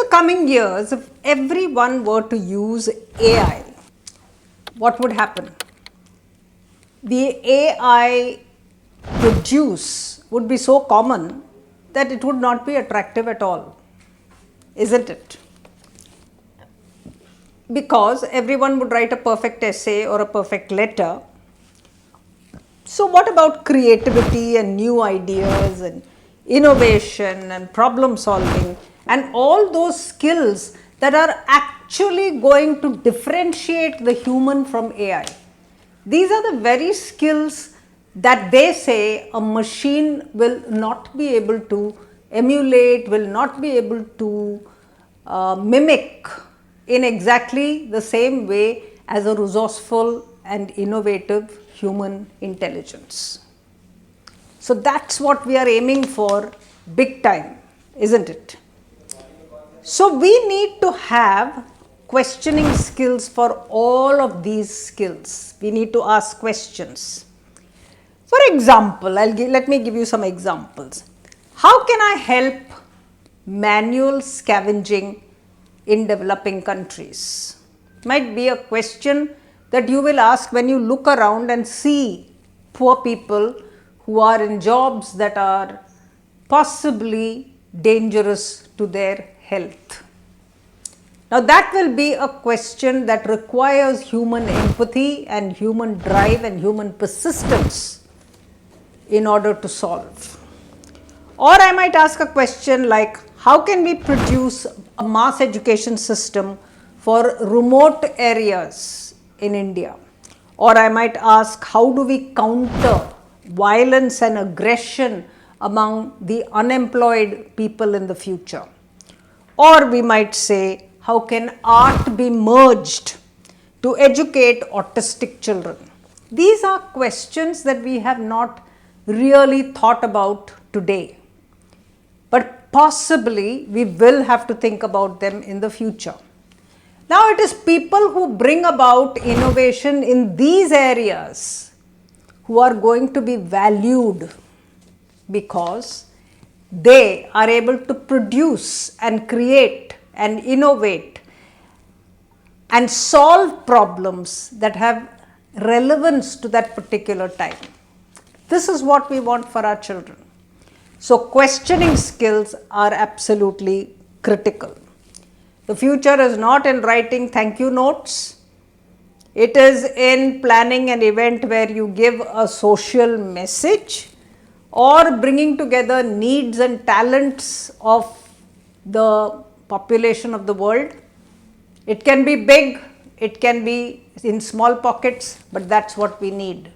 coming years, if everyone were to use AI, what would happen? The AI produce would be so common that it would not be attractive at all, isn't it? Because everyone would write a perfect essay or a perfect letter. So what about creativity and new ideas and innovation and problem solving and all those skills that are actually going to differentiate the human from AI? These are the very skills that they say a machine will not be able to emulate, will not be able to mimic in exactly the same way as a resourceful and innovative human intelligence. So that's what we are aiming for big time, isn't it? So we need to have questioning skills for all of these skills. We need to ask questions. For example, let me give you some examples. How can I help manual scavenging in developing countries? Might be a question that you will ask when you look around and see poor people who are in jobs that are possibly dangerous to their health. Now that will be a question that requires human empathy and human drive and human persistence in order to solve. Or I might ask a question like, how can we produce a mass education system for remote areas in India? Or I might ask, how do we counter violence and aggression among the unemployed people in the future? Or we might say, how can art be merged to educate autistic children? These are questions that we have not really thought about today, but possibly we will have to think about them in the future. Now it is people who bring about innovation in these areas who are going to be valued because they are able to produce and create and innovate and solve problems that have relevance to that particular time. This is what we want for our children. So questioning skills are absolutely critical. The future is not in writing thank you notes. It is in planning an event where you give a social message or bringing together needs and talents of the population of the world. It can be big, it can be in small pockets, but that's what we need.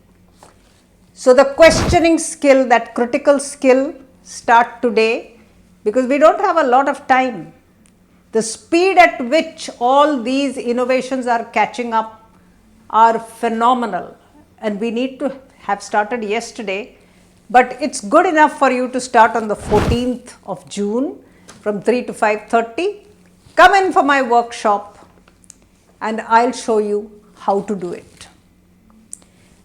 So the questioning skill, that critical skill, start today because we don't have a lot of time. The speed at which all these innovations are catching up are phenomenal and we need to have started yesterday, but it's good enough for you to start on the 14th of June from 3 to 5:30. Come in for my workshop and I'll show you how to do it.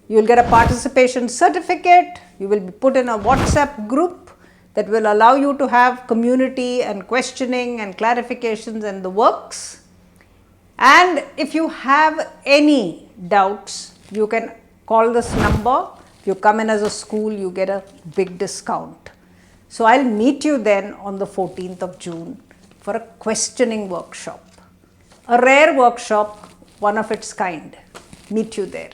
You will get a participation certificate, you will be put in a WhatsApp group that will allow you to have community and questioning and clarifications and the works. And if you have any doubts, you can call this number. If you come in as a school, you get a big discount. So I'll meet you then on the 14th of June for a questioning workshop. A rare workshop, one of its kind. Meet you there.